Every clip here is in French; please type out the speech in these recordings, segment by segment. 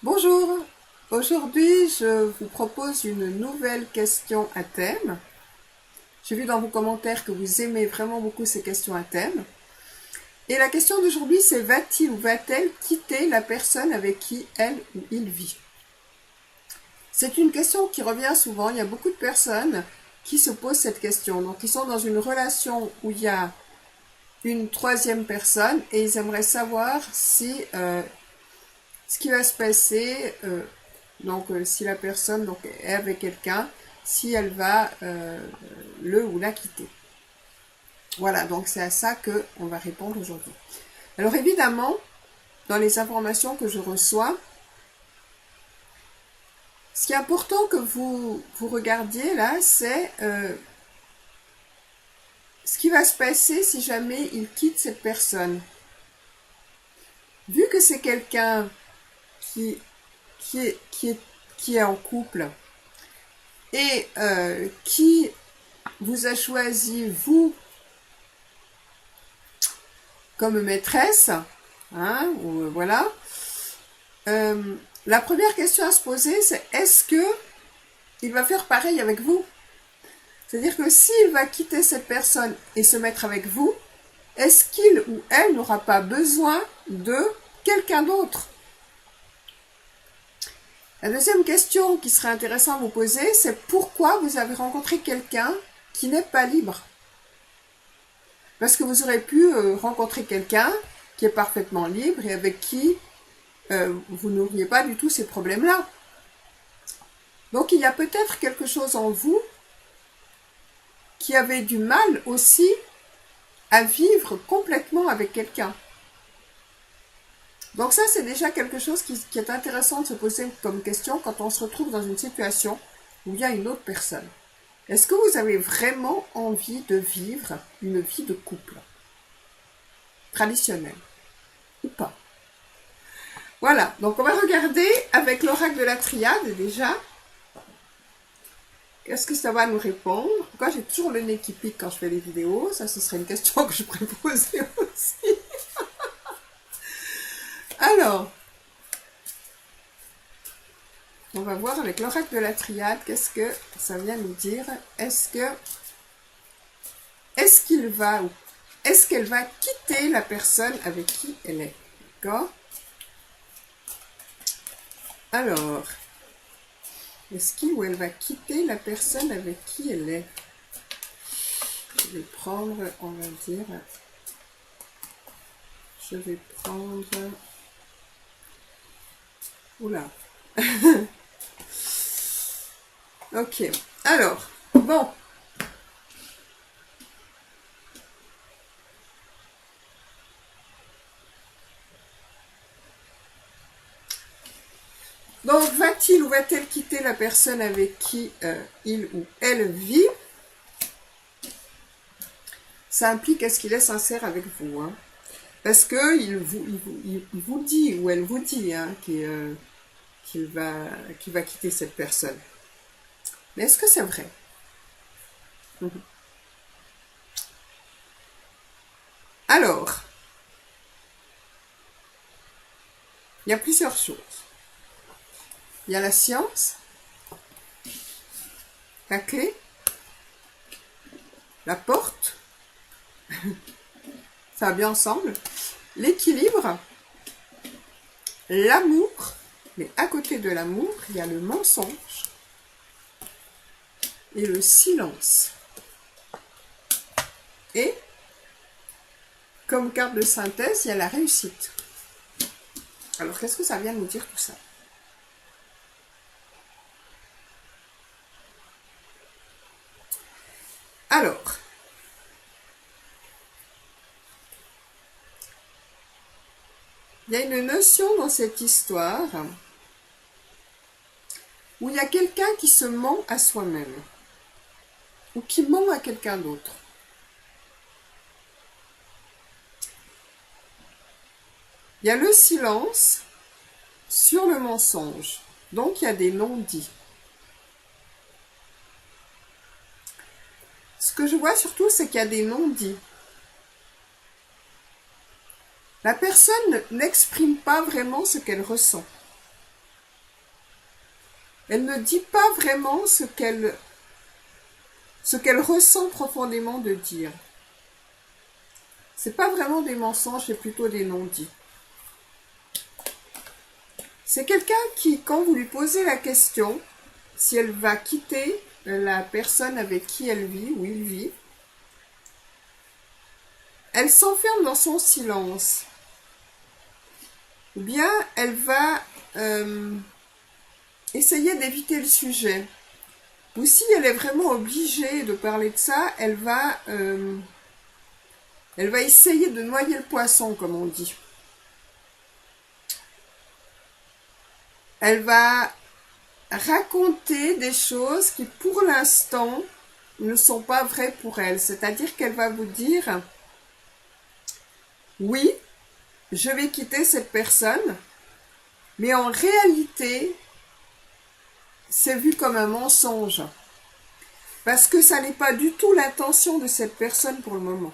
Bonjour, aujourd'hui je vous propose une nouvelle question à thème. J'ai vu dans vos commentaires que vous aimez vraiment beaucoup ces questions à thème. Et la question d'aujourd'hui c'est va-t-il ou va-t-elle quitter la personne avec qui elle ou il vit? C'est une question qui revient souvent, il y a beaucoup de personnes qui se posent cette question. Donc ils sont dans une relation où il y a une troisième personne et ils aimeraient savoir si ce qui va se passer, si la personne est avec quelqu'un, si elle va le ou la quitter. Voilà, donc c'est à ça qu'on va répondre aujourd'hui. Alors évidemment, dans les informations que je reçois, ce qui est important que vous regardiez là, c'est ce qui va se passer si jamais il quitte cette personne. Vu que c'est quelqu'un qui, qui, est, qui, est, qui est en couple et qui vous a choisi, vous, comme maîtresse, hein, ou, voilà. La première question à se poser, c'est est-ce que il va faire pareil avec vous? C'est-à-dire que s'il va quitter cette personne et se mettre avec vous, est-ce qu'il ou elle n'aura pas besoin de quelqu'un d'autre? La deuxième question qui serait intéressante à vous poser, c'est pourquoi vous avez rencontré quelqu'un qui n'est pas libre? Parce que vous aurez pu rencontrer quelqu'un qui est parfaitement libre et avec qui vous n'auriez pas du tout ces problèmes-là. Donc il y a peut-être quelque chose en vous qui avait du mal aussi à vivre complètement avec quelqu'un. Donc ça, c'est déjà quelque chose qui est intéressant de se poser comme question quand on se retrouve dans une situation où il y a une autre personne. Est-ce que vous avez vraiment envie de vivre une vie de couple traditionnelle ou pas? Voilà, donc on va regarder avec l'oracle de la triade déjà. Qu'est-ce que ça va nous répondre? Pourquoi j'ai toujours le nez qui pique quand je fais des vidéos? Ça, ce serait une question que je pourrais poser aussi. Alors, on va voir avec l'oracle de la triade, qu'est-ce que ça vient nous dire? Est-ce qu'il va ou est-ce qu'elle va quitter la personne avec qui elle est? D'accord? Alors, est-ce qu'il ou elle va quitter la personne avec qui elle est? Je vais prendre, on va dire, je vais prendre, oula, ok, alors, bon, donc va-t-il ou va-t-elle quitter la personne avec qui il ou elle vit? Ça implique est-ce qu'il est sincère avec vous, hein? Parce que il vous dit, ou elle vous dit, hein, qu'il va quitter cette personne. Mais est-ce que c'est vrai? Alors, il y a plusieurs choses. Il y a la science, la clé, la porte, ça va bien ensemble, l'équilibre, l'amour, mais à côté de l'amour, il y a le mensonge et le silence. Et, comme carte de synthèse, il y a la réussite. Alors, qu'est-ce que ça vient nous dire tout ça? Alors, il y a une notion dans cette histoire où il y a quelqu'un qui se ment à soi-même ou qui ment à quelqu'un d'autre. Il y a le silence sur le mensonge. Donc, il y a des non-dits. Ce que je vois surtout, c'est qu'il y a des non-dits. La personne n'exprime pas vraiment ce qu'elle ressent. Elle ne dit pas vraiment ce qu'elle ressent profondément de dire. C'est pas vraiment des mensonges, c'est plutôt des non-dits. C'est quelqu'un qui, quand vous lui posez la question, si elle va quitter la personne avec qui elle vit ou il vit, elle s'enferme dans son silence. Ou bien elle va essayer d'éviter le sujet. Ou si elle est vraiment obligée de parler de ça, elle va essayer de noyer le poisson, comme on dit. Elle va raconter des choses qui, pour l'instant, ne sont pas vraies pour elle. C'est-à-dire qu'elle va vous dire, oui, je vais quitter cette personne, mais en réalité, c'est vu comme un mensonge. Parce que ça n'est pas du tout l'intention de cette personne pour le moment.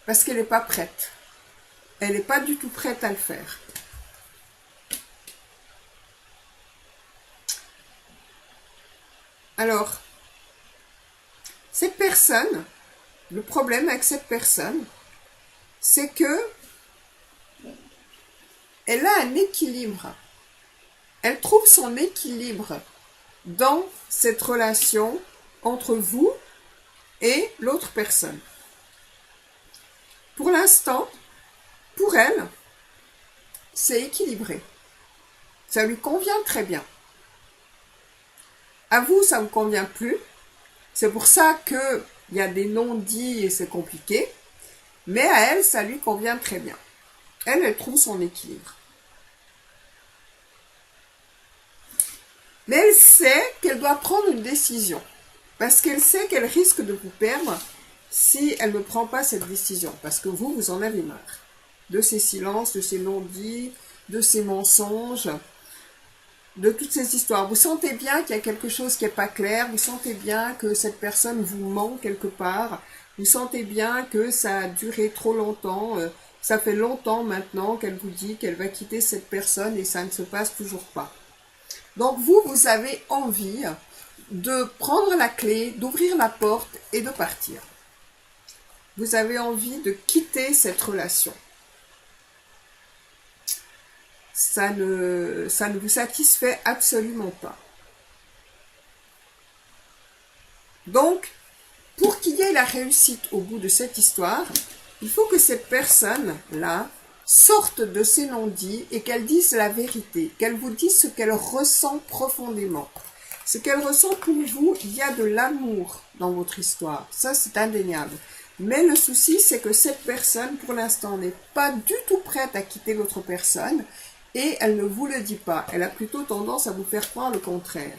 Parce qu'elle n'est pas prête. Elle n'est pas du tout prête à le faire. Alors, cette personne, le problème avec cette personne, c'est que elle a un équilibre. Elle trouve son équilibre dans cette relation entre vous et l'autre personne. Pour l'instant, pour elle, c'est équilibré. Ça lui convient très bien. À vous, ça ne me convient plus. C'est pour ça qu'il y a des non-dits et c'est compliqué. Mais à elle, ça lui convient très bien. Elle trouve son équilibre. Mais elle sait qu'elle doit prendre une décision. Parce qu'elle sait qu'elle risque de vous perdre si elle ne prend pas cette décision. Parce que vous en avez marre. De ces silences, de ces non-dits, de ces mensonges, de toutes ces histoires. Vous sentez bien qu'il y a quelque chose qui n'est pas clair. Vous sentez bien que cette personne vous ment quelque part. Vous sentez bien que ça a duré trop longtemps. Ça fait longtemps maintenant qu'elle vous dit qu'elle va quitter cette personne et ça ne se passe toujours pas. Donc vous avez envie de prendre la clé, d'ouvrir la porte et de partir. Vous avez envie de quitter cette relation. Ça ne vous satisfait absolument pas. Donc, pour qu'il y ait la réussite au bout de cette histoire, il faut que cette personne-là sorte de ses non-dits et qu'elle dise la vérité, qu'elle vous dise ce qu'elle ressent profondément. Ce qu'elle ressent pour vous, il y a de l'amour dans votre histoire. Ça, c'est indéniable. Mais le souci, c'est que cette personne, pour l'instant, n'est pas du tout prête à quitter l'autre personne et elle ne vous le dit pas. Elle a plutôt tendance à vous faire croire le contraire.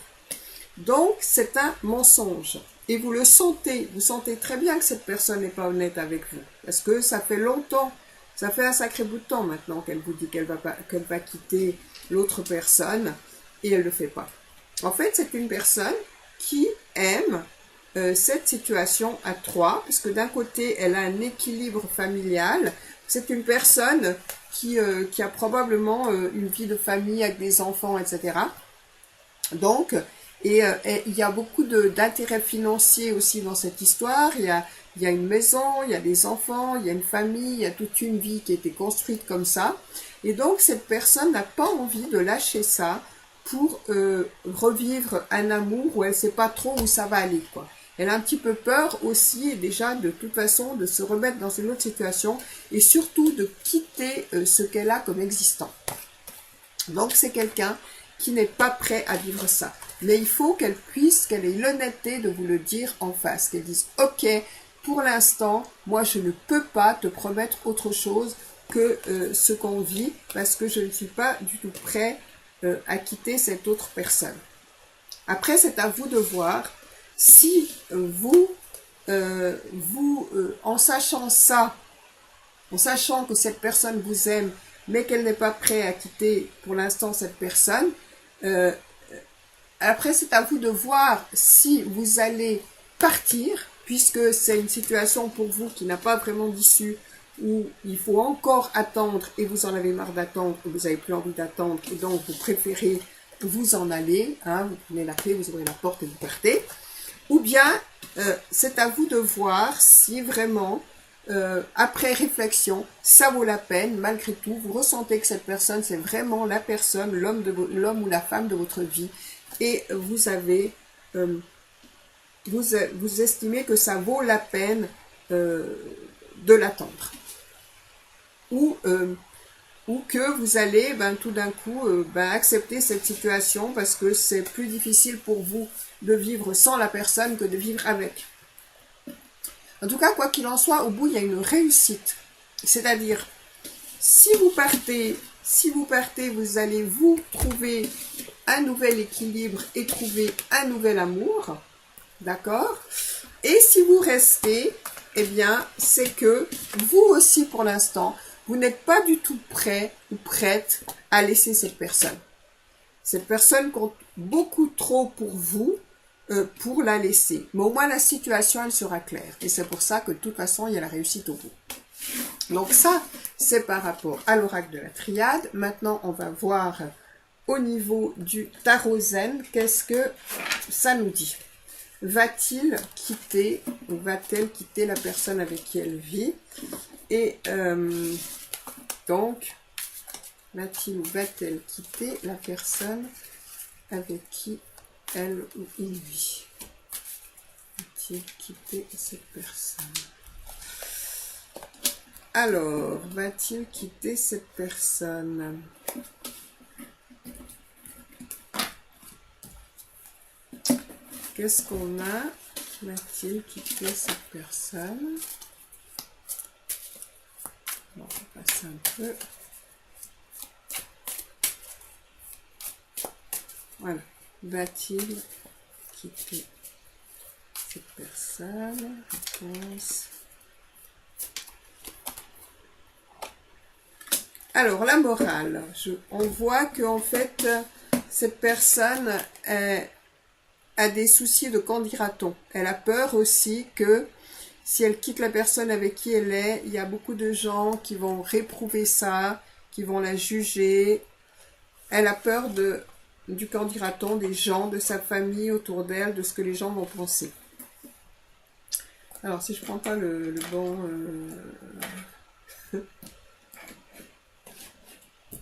Donc, c'est un mensonge. Et vous le sentez. Vous sentez très bien que cette personne n'est pas honnête avec vous. Parce que ça fait longtemps. Ça fait un sacré bout de temps maintenant qu'elle vous dit qu'elle va quitter l'autre personne et elle ne le fait pas. En fait, c'est une personne qui aime cette situation à trois, parce que d'un côté, elle a un équilibre familial. C'est une personne qui a probablement une vie de famille avec des enfants, etc. Donc, et il y a beaucoup d'intérêts financiers aussi dans cette histoire. Il y a une maison, il y a des enfants, il y a une famille, il y a toute une vie qui a été construite comme ça. Et donc, cette personne n'a pas envie de lâcher ça pour revivre un amour où elle ne sait pas trop où ça va aller, quoi. Elle a un petit peu peur aussi, déjà, de toute façon, de se remettre dans une autre situation et surtout de quitter ce qu'elle a comme existant. Donc, c'est quelqu'un qui n'est pas prêt à vivre ça. Mais il faut qu'elle ait l'honnêteté de vous le dire en face, qu'elle dise « Ok, pour l'instant, moi je ne peux pas te promettre autre chose que ce qu'on vit parce que je ne suis pas du tout prêt à quitter cette autre personne. » Après, c'est à vous de voir si en sachant ça, en sachant que cette personne vous aime, mais qu'elle n'est pas prête à quitter pour l'instant cette personne, après c'est à vous de voir si vous allez partir, puisque c'est une situation pour vous qui n'a pas vraiment d'issue, où il faut encore attendre et vous en avez marre d'attendre et vous n'avez plus envie d'attendre et donc vous préférez vous en aller, hein, vous prenez la clé, vous ouvrez la porte et vous partez, ou bien c'est à vous de voir si vraiment, après réflexion, ça vaut la peine, malgré tout, vous ressentez que cette personne, c'est vraiment la personne, l'homme ou la femme de votre vie, et vous avez, vous estimez que ça vaut la peine de l'attendre. Ou que vous allez tout d'un coup accepter cette situation parce que c'est plus difficile pour vous de vivre sans la personne que de vivre avec. En tout cas, quoi qu'il en soit, au bout, il y a une réussite. C'est-à-dire, si vous partez, vous allez vous trouver un nouvel équilibre et trouver un nouvel amour. D'accord? Et si vous restez, eh bien, c'est que vous aussi, pour l'instant, vous n'êtes pas du tout prêt ou prête à laisser cette personne. Cette personne compte beaucoup trop pour vous pour la laisser. Mais au moins, la situation, elle sera claire. Et c'est pour ça que de toute façon, il y a la réussite au bout. Donc ça, c'est par rapport à l'oracle de la triade. Maintenant, on va voir au niveau du tarot zen, qu'est-ce que ça nous dit? Va-t-il quitter ou va-t-elle quitter la personne avec qui elle vit? Et donc, va-t-il ou va-t-elle quitter la personne avec qui elle ou il vit? Va-t-il quitter cette personne? Alors, va-t-il quitter cette personne? Qu'est-ce qu'on a? Va-t-il quitter cette personne? Bon, on va passer un peu. Voilà. Va-t-il quitter cette personne? Réponse. Alors, la morale. On voit qu'en fait, cette personne a des soucis de quand dira-t-on. Elle a peur aussi que si elle quitte la personne avec qui elle est, il y a beaucoup de gens qui vont réprouver ça, qui vont la juger. Elle a peur du quand dira-t-on, des gens, de sa famille autour d'elle, de ce que les gens vont penser. Alors, si je prends pas le bon...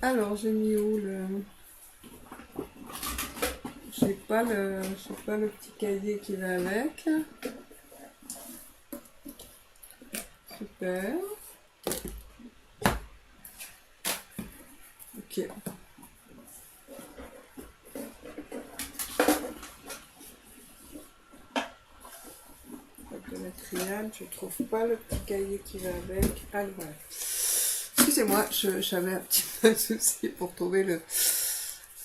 Alors, j'ai mis où le... J'ai pas le petit cahier qui va avec. Super. Ok. De la triade, je trouve pas le petit cahier qui va avec. Ah, voilà. Excusez-moi, j'avais un petit peu de souci pour trouver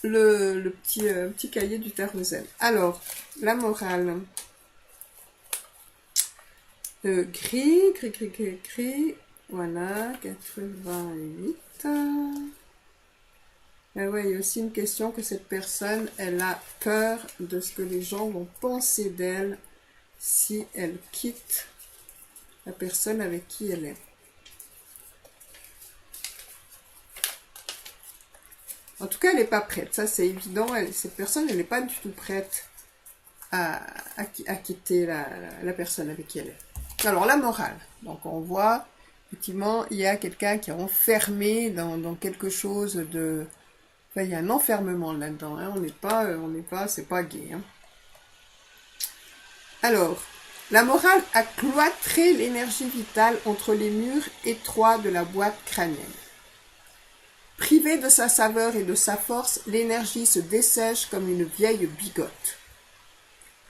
le petit cahier du tarot zen. Alors, la morale. Gris. Voilà, 88. Ah ouais, il y a aussi une question que cette personne, elle a peur de ce que les gens vont penser d'elle si elle quitte la personne avec qui elle est. En tout cas, elle n'est pas prête, ça c'est évident. Cette personne, elle n'est pas du tout prête à quitter la personne avec qui elle est. Alors, la morale. Donc, on voit, effectivement, il y a quelqu'un qui est enfermé dans quelque chose de... Enfin, il y a un enfermement là-dedans. Hein. On n'est pas, c'est pas gai. Hein. Alors, la morale a cloîtré l'énergie vitale entre les murs étroits de la boîte crânienne. Privée de sa saveur et de sa force, l'énergie se dessèche comme une vieille bigote.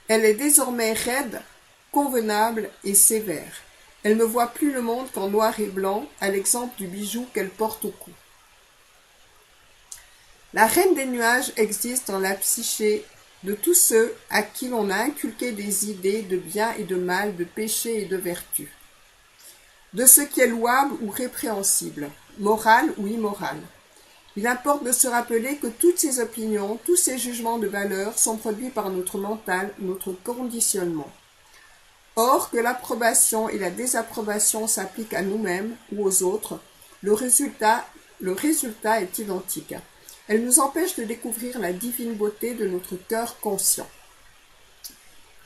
Elle est désormais raide, convenable et sévère. Elle ne voit plus le monde qu'en noir et blanc, à l'exemple du bijou qu'elle porte au cou. La reine des nuages existe dans la psyché de tous ceux à qui l'on a inculqué des idées de bien et de mal, de péché et de vertu, de ce qui est louable ou répréhensible, moral ou immoral. Il importe de se rappeler que toutes ces opinions, tous ces jugements de valeur sont produits par notre mental, notre conditionnement. Or, que l'approbation et la désapprobation s'appliquent à nous-mêmes ou aux autres, le résultat est identique. Elle nous empêche de découvrir la divine beauté de notre cœur conscient.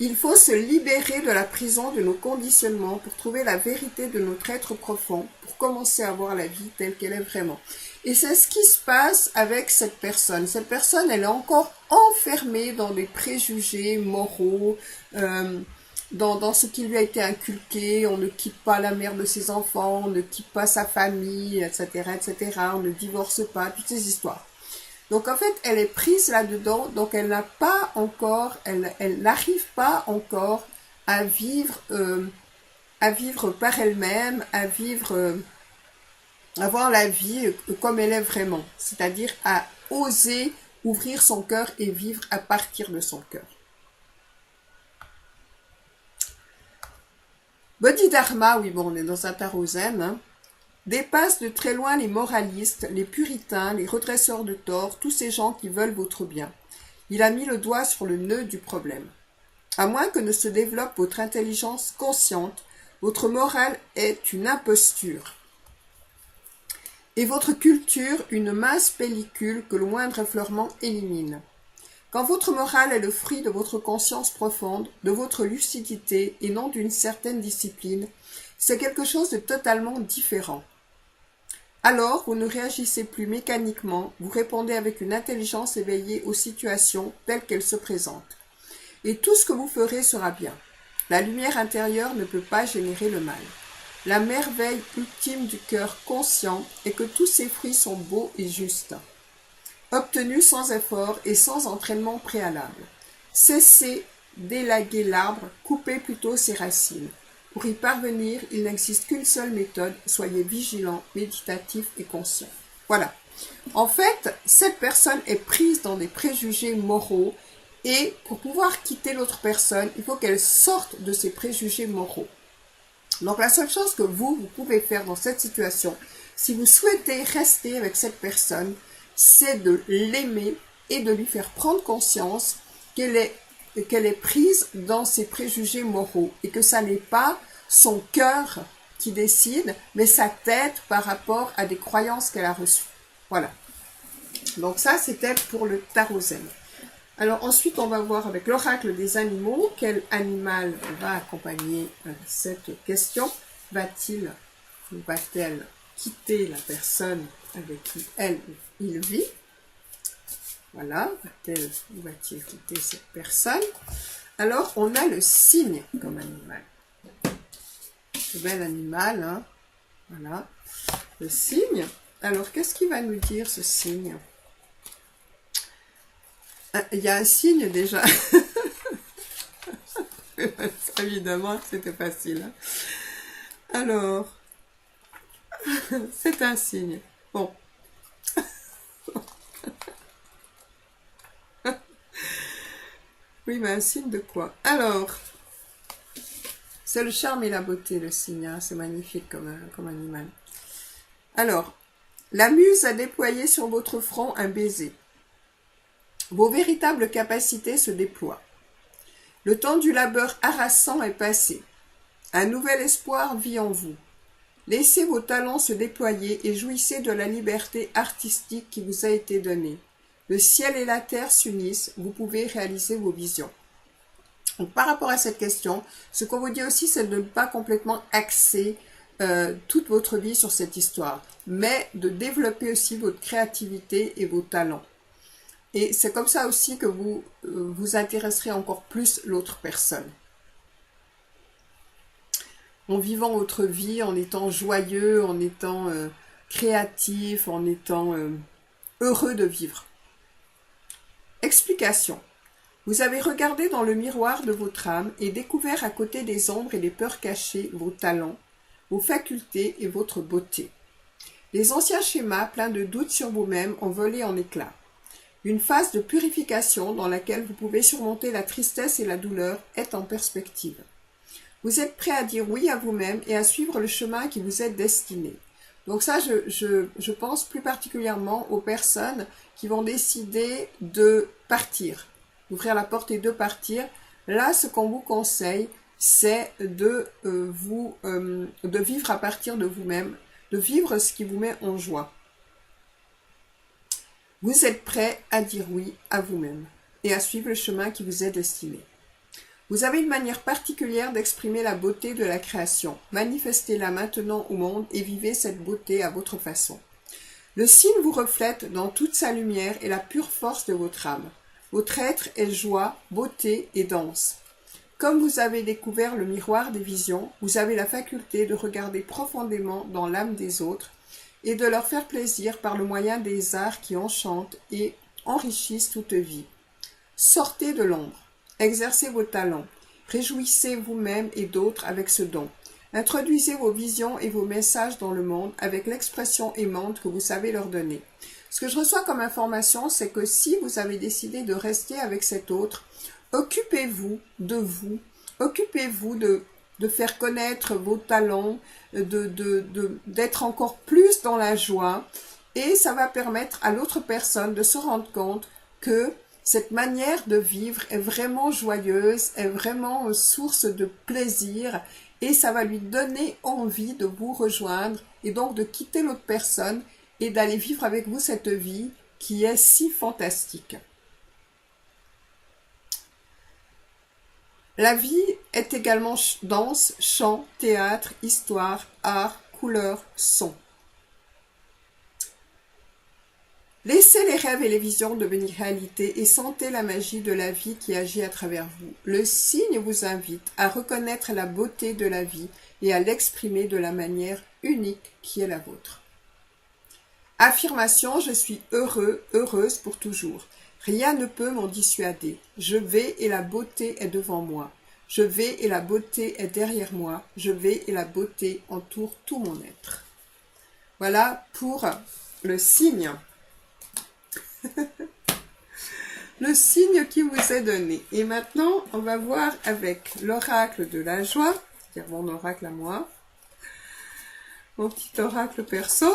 Il faut se libérer de la prison de nos conditionnements pour trouver la vérité de notre être profond, pour commencer à voir la vie telle qu'elle est vraiment. Et c'est ce qui se passe avec cette personne. Cette personne, elle est encore enfermée dans des préjugés moraux, dans ce qui lui a été inculqué. On ne quitte pas la mère de ses enfants, on ne quitte pas sa famille, etc., etc. On ne divorce pas, toutes ces histoires. Donc en fait, elle est prise là-dedans, donc elle n'a pas encore, elle n'arrive pas encore à vivre par elle-même, à voir la vie comme elle est vraiment, c'est-à-dire à oser ouvrir son cœur et vivre à partir de son cœur. Bodhidharma, oui bon, on est dans un tarot zen, hein, dépasse de très loin les moralistes, les puritains, les redresseurs de tort, tous ces gens qui veulent votre bien. Il a mis le doigt sur le nœud du problème. À moins que ne se développe votre intelligence consciente, votre morale est une imposture. Et votre culture une mince pellicule que le moindre effleurement élimine. Quand votre morale est le fruit de votre conscience profonde, de votre lucidité et non d'une certaine discipline, c'est quelque chose de totalement différent. Alors, vous ne réagissez plus mécaniquement, vous répondez avec une intelligence éveillée aux situations telles qu'elles se présentent. Et tout ce que vous ferez sera bien. La lumière intérieure ne peut pas générer le mal. La merveille ultime du cœur conscient est que tous ses fruits sont beaux et justes, obtenus sans effort et sans entraînement préalable. Cessez d'élaguer l'arbre, coupez plutôt ses racines. Pour y parvenir, il n'existe qu'une seule méthode, soyez vigilant, méditatif et conscient. Voilà. En fait, cette personne est prise dans des préjugés moraux et pour pouvoir quitter l'autre personne, il faut qu'elle sorte de ces préjugés moraux. Donc la seule chose que vous pouvez faire dans cette situation, si vous souhaitez rester avec cette personne, c'est de l'aimer et de lui faire prendre conscience qu'elle est prise dans ses préjugés moraux et que ça n'est pas son cœur qui décide, mais sa tête par rapport à des croyances qu'elle a reçues. Voilà. Donc ça, c'était pour le tarot zen. Alors ensuite, on va voir avec l'oracle des animaux, quel animal va accompagner cette question. Va-t-il ou va-t-elle quitter la personne avec qui elle ou il vit? Voilà, va-t-elle ou va-t-il quitter cette personne? Alors, on a le cygne comme animal. C'est bel animal, hein? Voilà, le cygne. Alors, qu'est-ce qu'il va nous dire, ce cygne? Il y a un signe déjà. Évidemment, c'était facile. Hein. Alors, c'est un signe. Bon. Oui, mais un signe de quoi? Alors, c'est le charme et la beauté, le cygne. Hein. C'est magnifique comme animal. Alors, la muse a déployé sur votre front un baiser. Vos véritables capacités se déploient. Le temps du labeur harassant est passé. Un nouvel espoir vit en vous. Laissez vos talents se déployer et jouissez de la liberté artistique qui vous a été donnée. Le ciel et la terre s'unissent, vous pouvez réaliser vos visions. Donc, par rapport à cette question, ce qu'on vous dit aussi, c'est de ne pas complètement axer toute votre vie sur cette histoire, mais de développer aussi votre créativité et vos talents. Et c'est comme ça aussi que vous vous intéresserez encore plus l'autre personne. En vivant votre vie, en étant joyeux, en étant créatif, en étant heureux de vivre. Explication. Vous avez regardé dans le miroir de votre âme et découvert à côté des ombres et des peurs cachées vos talents, vos facultés et votre beauté. Les anciens schémas pleins de doutes sur vous-même ont volé en éclats. Une phase de purification dans laquelle vous pouvez surmonter la tristesse et la douleur est en perspective. Vous êtes prêt à dire oui à vous-même et à suivre le chemin qui vous est destiné. Donc ça, je pense plus particulièrement aux personnes qui vont décider de partir, d'ouvrir la porte et de partir. Là, ce qu'on vous conseille, c'est de de vivre à partir de vous-même, de vivre ce qui vous met en joie. Vous êtes prêt à dire oui à vous-même et à suivre le chemin qui vous est destiné. Vous avez une manière particulière d'exprimer la beauté de la création. Manifestez-la maintenant au monde et vivez cette beauté à votre façon. Le signe vous reflète dans toute sa lumière et la pure force de votre âme. Votre être est joie, beauté et danse. Comme vous avez découvert le miroir des visions, vous avez la faculté de regarder profondément dans l'âme des autres et de leur faire plaisir par le moyen des arts qui enchantent et enrichissent toute vie. Sortez de l'ombre, exercez vos talents, réjouissez vous-même et d'autres avec ce don. Introduisez vos visions et vos messages dans le monde avec l'expression aimante que vous savez leur donner. Ce que je reçois comme information, c'est que si vous avez décidé de rester avec cet autre, occupez-vous de vous, occupez-vous de faire connaître vos talents, d'être encore plus dans la joie, et ça va permettre à l'autre personne de se rendre compte que cette manière de vivre est vraiment joyeuse, est vraiment source de plaisir, et ça va lui donner envie de vous rejoindre et donc de quitter l'autre personne et d'aller vivre avec vous cette vie qui est si fantastique. La vie est également danse, chant, théâtre, histoire, art, couleur, son. Laissez les rêves et les visions devenir réalité et sentez la magie de la vie qui agit à travers vous. Le signe vous invite à reconnaître la beauté de la vie et à l'exprimer de la manière unique qui est la vôtre. Affirmation, je suis heureux, heureuse pour toujours. Rien ne peut m'en dissuader. Je vais et la beauté est devant moi. Je vais et la beauté est derrière moi. Je vais et la beauté entoure tout mon être. Voilà pour le signe. Le signe qui vous est donné. Et maintenant, on va voir avec l'oracle de la joie, c'est-à-dire mon oracle à moi, mon petit oracle perso.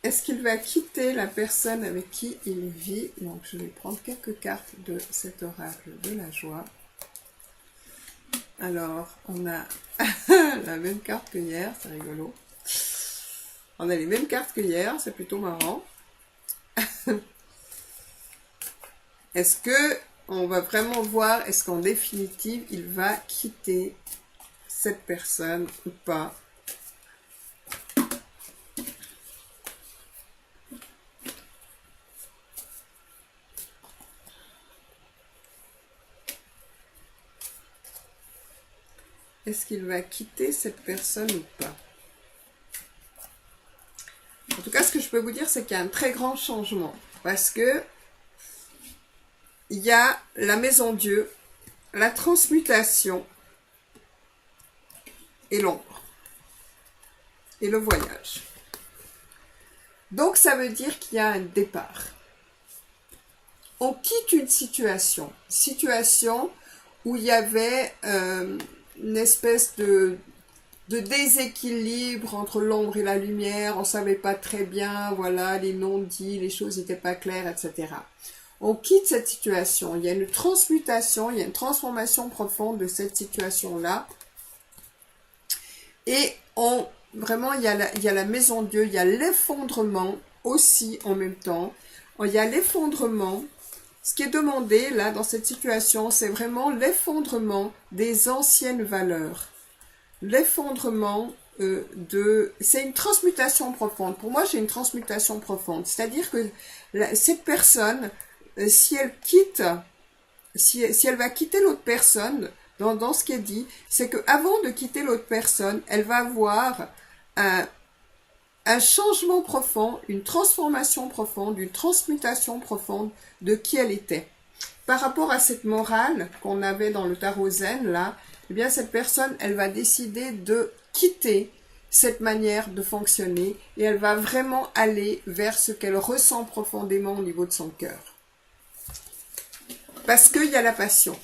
Est-ce qu'il va quitter la personne avec qui il vit? Donc, je vais prendre quelques cartes de cet oracle de la joie. Alors, on a la même carte que hier, c'est rigolo. On a les mêmes cartes que hier, c'est plutôt marrant. Est-ce que on va vraiment voir, est-ce qu'en définitive, il va quitter cette personne ou pas? Est-ce qu'il va quitter cette personne ou pas? En tout cas, ce que je peux vous dire, c'est qu'il y a un très grand changement. Parce que il y a la maison Dieu, la transmutation et l'ombre. Et le voyage. Donc, ça veut dire qu'il y a un départ. On quitte une situation où il y avait une espèce de déséquilibre entre l'ombre et la lumière, on savait pas très bien, voilà, les non-dits, les choses n'étaient pas claires, etc. On quitte cette situation, il y a une transmutation, il y a une transformation profonde de cette situation-là, et vraiment, il y a la maison Dieu, il y a l'effondrement aussi en même temps, il y a l'effondrement. Ce qui est demandé là dans cette situation, c'est vraiment l'effondrement des anciennes valeurs. L'effondrement c'est une transmutation profonde. Pour moi, j'ai une transmutation profonde. C'est-à-dire que cette personne, si elle va quitter l'autre personne, dans ce qui est dit, c'est qu'avant de quitter l'autre personne, elle va avoir un changement profond, une transformation profonde, une transmutation profonde de qui elle était. Par rapport à cette morale qu'on avait dans le tarot zen, là, eh bien, cette personne, elle va décider de quitter cette manière de fonctionner et elle va vraiment aller vers ce qu'elle ressent profondément au niveau de son cœur. Parce qu'il y a la passion.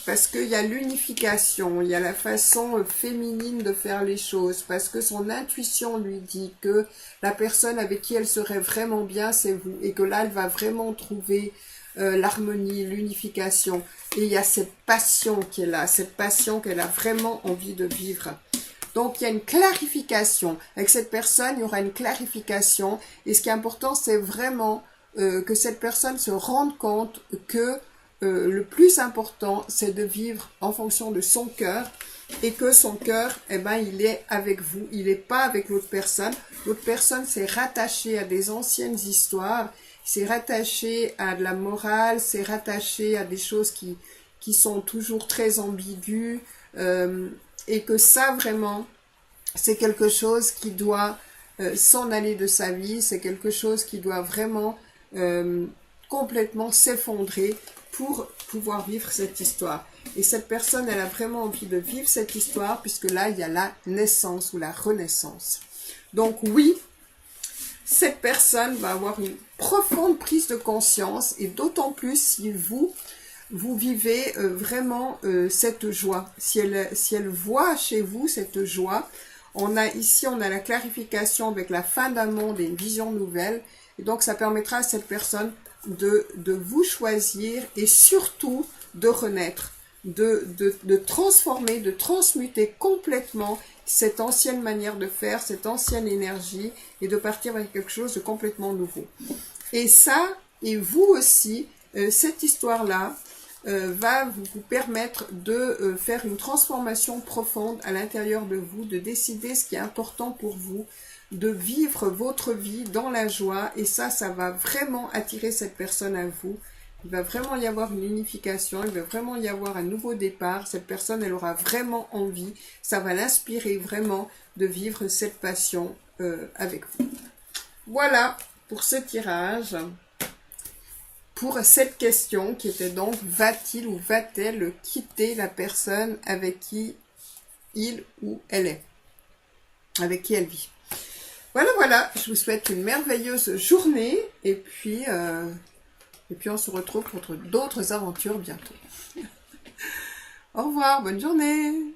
parce qu'il y a l'unification, il y a la façon féminine de faire les choses, parce que son intuition lui dit que la personne avec qui elle serait vraiment bien, c'est vous, et que là, elle va vraiment trouver l'harmonie, l'unification. Et il y a cette passion qui est là, cette passion qu'elle a vraiment envie de vivre. Donc, il y a une clarification. Avec cette personne, il y aura une clarification. Et ce qui est important, c'est vraiment que cette personne se rende compte que le plus important, c'est de vivre en fonction de son cœur. Et que son cœur, eh ben, il est avec vous. Il n'est pas avec l'autre personne. L'autre personne s'est rattachée à des anciennes histoires. C'est rattaché à de la morale. C'est rattaché à des choses qui sont toujours très ambiguës. Et que ça, vraiment, c'est quelque chose qui doit s'en aller de sa vie, c'est quelque chose qui doit vraiment complètement s'effondrer pour pouvoir vivre cette histoire. Et cette personne, elle a vraiment envie de vivre cette histoire, puisque là, il y a la naissance ou la renaissance. Donc oui, cette personne va avoir une profonde prise de conscience, et d'autant plus si vous vivez vraiment cette joie. Si elle voit chez vous cette joie, on a la clarification avec la fin d'un monde et une vision nouvelle. Et donc, ça permettra à cette personne de vous choisir et surtout de renaître, de transformer, de transmuter complètement cette ancienne manière de faire, cette ancienne énergie et de partir avec quelque chose de complètement nouveau. Et ça, et vous aussi, cette histoire-là, va vous permettre de faire une transformation profonde à l'intérieur de vous, de décider ce qui est important pour vous, de vivre votre vie dans la joie, et ça va vraiment attirer cette personne à vous. Il va vraiment y avoir une unification, il va vraiment y avoir un nouveau départ, cette personne, elle aura vraiment envie, ça va l'inspirer vraiment de vivre cette passion avec vous. Voilà pour ce tirage. Pour cette question qui était donc, va-t-il ou va-t-elle quitter la personne avec qui il ou elle est, avec qui elle vit. Voilà, je vous souhaite une merveilleuse journée et puis on se retrouve pour d'autres aventures bientôt. Au revoir, bonne journée.